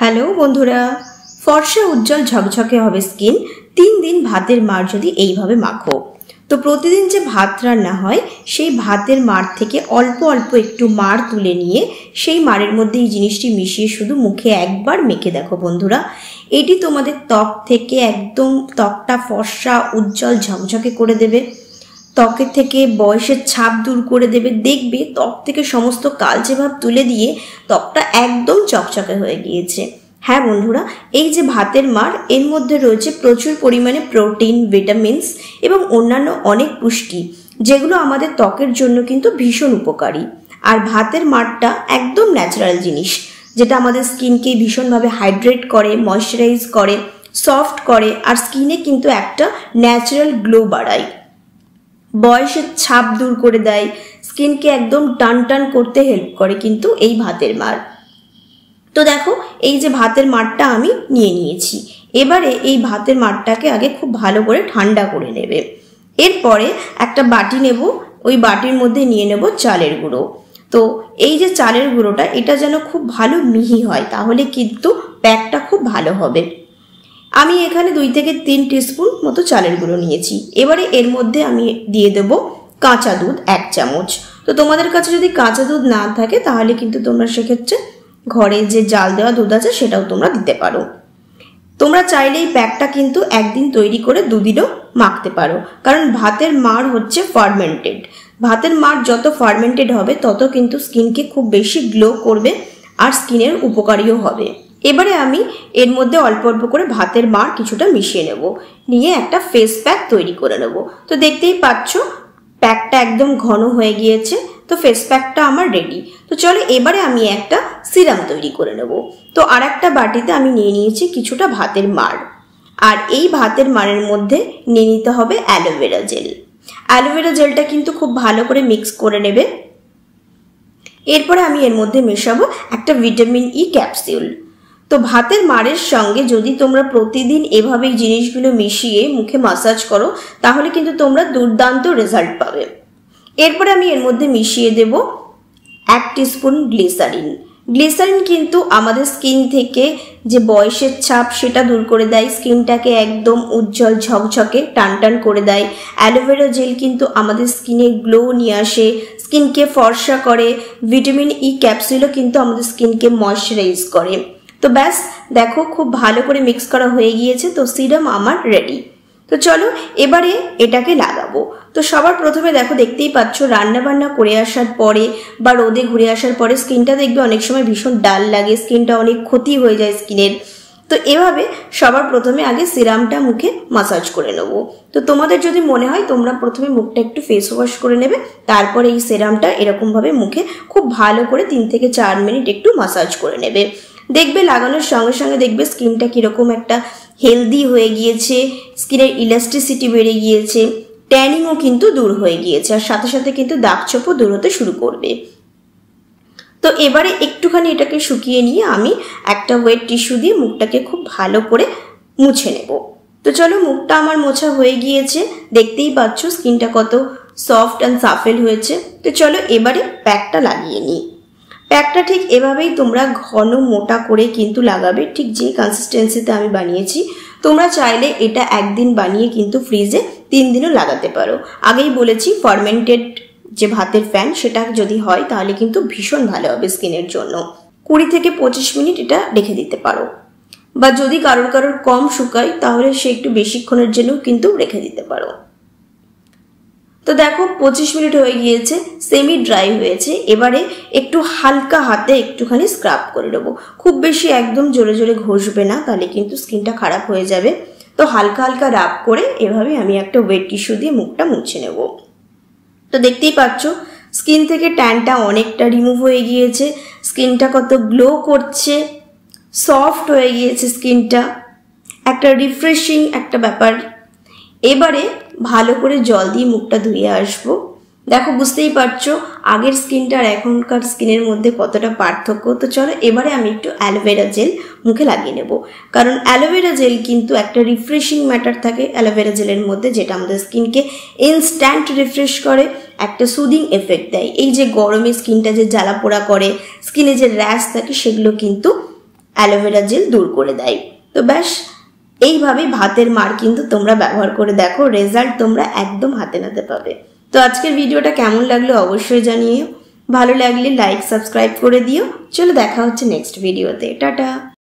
Hello বন্ধুরা, ফর্সা উজ্জ্বল ঝকঝকে হবে স্কিন 3 দিন ভাতের মার যদি এইভাবে মাখো। তো প্রতিদিন যে ভাত রান্না হয় সেই ভাতের মার থেকে অল্প অল্প একটু মার তুলে নিয়ে সেই মারের মধ্যে এই জিনিসটি মিশিয়ে শুধু মুখে একবার মেখে দেখো বন্ধুরা, এটি তোমাদের ত্বক থেকে একদম ত্বকটা ফর্সা উজ্জ্বল ঝকঝকে করে দেবে। ত্বকের থেকে বয়সের ছাপ দূর করে দেবে। দেখবে ত্বক থেকে সমস্ত কালচে ভাব তুলে দিয়ে ত্বকটা একদম চকচকে হয়ে গিয়েছে। হ্যাঁ বন্ধুরা, এই যে ভাতের মার, এর মধ্যে রয়েছে প্রচুর পরিমাণে প্রোটিন, ভিটামিনস এবং অন্যান্য অনেক পুষ্টি, যেগুলো আমাদের ত্বকের জন্য কিন্তু ভীষণ উপকারী। আর ভাতের মারটা একদম ন্যাচারাল জিনিস, যেটা আমাদের স্কিনকে ভীষণভাবে হাইড্রেট করে, ময়শ্চারাইজ করে, সফট করে, আর স্কিনে কিন্তু একটা ন্যাচারাল গ্লো বাড়ায়, বয়সের ছাপ দূর করে দেয়, স্কিনকে একদম টান টান করতে হেল্প করে কিন্তু এই ভাতের মার। তো দেখো, এই যে ভাতের মারটা আমি নিয়ে নিয়েছি, এবারে এই ভাতের মারটাকে আগে খুব ভালো করে ঠান্ডা করে নেবে। এরপরে একটা বাটি নেব, ওই বাটির মধ্যে নিয়ে নেব চালের গুঁড়ো। তো এই যে চালের গুঁড়োটা, এটা যেন খুব ভালো মিহি হয়, তাহলে কিন্তু প্যাকটা খুব ভালো হবে। আমি এখানে 2 থেকে 3 টিস্পুন মতো চালের গুঁড়ো নিয়েছি। এবারে এর মধ্যে আমি দিয়ে দেব কাঁচা দুধ 1 চামচ। তো তোমাদের কাছে যদি কাঁচা দুধ না থাকে তাহলে কিন্তু তোমরা সেক্ষেত্রে ঘরে যে জাল দেওয়া দুধ আছে সেটাও তোমরা দিতে পারো। তোমরা চাইলে এই প্যাকটা কিন্তু একদিন তৈরি করে 2 দিনও মাখতে পারো, কারণ ভাতের মার হচ্ছে ফার্মেন্টেড। ভাতের মার যত ফার্মেন্টেড হবে তত কিন্তু স্কিনকে খুব বেশি গ্লো করবে আর স্কিনের উপকারীও হবে। এবারে আমি এর মধ্যে অল্প অল্প করে ভাতের মার কিছুটা মিশিয়ে নেব, নিয়ে একটা ফেস প্যাক তৈরি করে নেব। তো দেখতেই পাচ্ছ প্যাকটা একদম ঘন হয়ে গিয়েছে। তো ফেস প্যাকটা আমার রেডি। তো চলো এবারে আমি একটা সিরাম তৈরি করে নেব। তো আর একটা বাটিতে আমি নিয়ে নিয়েছি কিছুটা ভাতের মার, আর এই ভাতের মারের মধ্যে নিয়ে নিতে হবে অ্যালোভেরা জেল। অ্যালোভেরা জেলটা কিন্তু খুব ভালো করে মিক্স করে নেবে। এরপরে আমি এর মধ্যে মেশাবো একটা ভিটামিন ই ক্যাপসুল। তো ভাতের মারের সঙ্গে যদি তোমরা প্রতিদিন এভাবে জিনিসগুলো মিশিয়ে মুখে ম্যাসাজ করো তাহলে কিন্তু তোমরা দুর্দান্ত রেজাল্ট পাবে। এরপরে আমি এর মধ্যে মিশিয়ে দেব 1 টিস্পুন গ্লিসারিন। গ্লিসারিন কিন্তু আমাদের স্কিন থেকে যে বয়সের ছাপ সেটা দূর করে দেয়, স্কিনটাকে একদম উজ্জ্বল ঝকঝকে টান টান করে দেয়। অ্যালোভেরা জেল কিন্তু আমাদের স্কিনে গ্লো নিয়ে আসে, স্কিনকে ফর্সা করে। ভিটামিন ই ক্যাপসুলও কিন্তু আমাদের স্কিনকে ময়শ্চারাইজ করে। তো ব্যাস দেখো, খুব ভালো করে মিক্স করা হয়ে গিয়েছে। তো সিরাম আমার রেডি। তো চলো এবারে এটাকে লাগাবো। তো সবার প্রথমে দেখো, দেখতেই পাচ্ছ রান্না বান্না করে আসার পরে বা রোদে ঘুরে আসার পরে স্কিনটা দেখবে অনেক সময় ভীষণ ডাল লাগে, স্কিনটা অনেক ক্ষতি হয়ে যায় স্কিনের। তো এভাবে সবার প্রথমে আগে সিরামটা মুখে ম্যাসাজ করে নেব। তো তোমাদের যদি মনে হয় তোমরা প্রথমে মুখটা একটু ফেস ওয়াশ করে নেবে, তারপরে এই সিরামটা এরকমভাবে মুখে খুব ভালো করে 3 থেকে 4 মিনিট একটু ম্যাসাজ করে নেবে। দেখবে লাগানোর সঙ্গে সঙ্গে দেখবে স্কিনটা কিরকম একটা হেলদি হয়ে গিয়েছে, স্কিনের ইলাস্টিসিটি বেড়ে গিয়েছে, ট্যানিংও কিন্তু দূর হয়ে গিয়েছে, আর সাথে সাথে কিন্তু দাগ ছোপও দূর হতে শুরু করবে। তো এবারে একটুখানি এটাকে শুকিয়ে নিয়ে আমি একটা ওয়েট টিস্যু দিয়ে মুখটাকে খুব ভালো করে মুছে নেব। তো চলো, মুখটা আমার মোছা হয়ে গিয়েছে, দেখতেই পাচ্ছ স্কিনটা কত সফট অ্যান্ড সাফেল হয়েছে। তো চলো এবারে প্যাকটা লাগিয়ে নিই। প্যাকটা ঠিক এভাবেই তোমরা ঘন মোটা করে কিন্তু লাগাবে, ঠিক যে কনসিস্টেন্সিতে আমি বানিয়েছি। তোমরা চাইলে এটা একদিন বানিয়ে কিন্তু ফ্রিজে 3 দিনও লাগাতে পারো। আগেই বলেছি ফার্মেন্টেড যে ভাতের ফ্যান সেটা যদি হয় তাহলে কিন্তু ভীষণ ভালো হবে স্কিনের জন্য। 20 থেকে 25 মিনিট এটা রেখে দিতে পারো, বা যদি কারোর কম শুকায় তাহলে সে একটু বেশিক্ষণের জন্য কিন্তু রেখে দিতে পারো। তো দেখো 25 মিনিট হয়ে গিয়েছে, সেমি ড্রাই হয়েছে। এবারে একটু হালকা হাতে একটুখানি স্ক্রাব করে নেবো। খুব বেশি একদম জোরে জোরে ঘষবে না, তাহলে কিন্তু স্কিনটা খারাপ হয়ে যাবে। তো হালকা হালকা রাব করে এভাবে আমি একটা ওয়েট টিস্যু দিয়ে মুখটা মুছে নেব। তো দেখতেই পাচ্ছ স্কিন থেকে ট্যানটা অনেকটা রিমুভ হয়ে গিয়েছে, স্কিনটা কত গ্লো করছে, সফট হয়ে গিয়েছে স্কিনটা, একটা রিফ্রেশিং একটা ব্যাপার। এবারে ভালো করে জল দিয়ে মুখটা ধুয়ে আসবো। দেখো বুঝতেই পারছো আগের স্কিনটা আর এখনকার স্কিনের মধ্যে কতটা পার্থক্য। তো চলো এবারে আমি একটু অ্যালোভেরা জেল মুখে লাগিয়ে নেব, কারণ অ্যালোভেরা জেল কিন্তু একটা রিফ্রেশিং ম্যাটার থাকে অ্যালোভেরা জেলের মধ্যে, যেটা আমাদের স্কিনকে ইনস্ট্যান্ট রিফ্রেশ করে, একটা সুদিং এফেক্ট দেয়। এই যে গরমে স্কিনটা যে জ্বালা পোড়া করে, স্কিনে যে র্যাশ থাকে, সেগুলো কিন্তু অ্যালোভেরা জেল দূর করে দেয়। তো ব্যাস এইভাবে ভাতের মাড় কিন্তু তোমরা ব্যবহার করে দেখো, রেজাল্ট তোমরা একদম হাতে নাতে পাবে। তো আজকের ভিডিওটা কেমন লাগলো অবশ্যই জানিও, ভালো লাগলে লাইক সাবস্ক্রাইব করে দিও। চলো দেখা হচ্ছে নেক্সট ভিডিওতে, টাটা।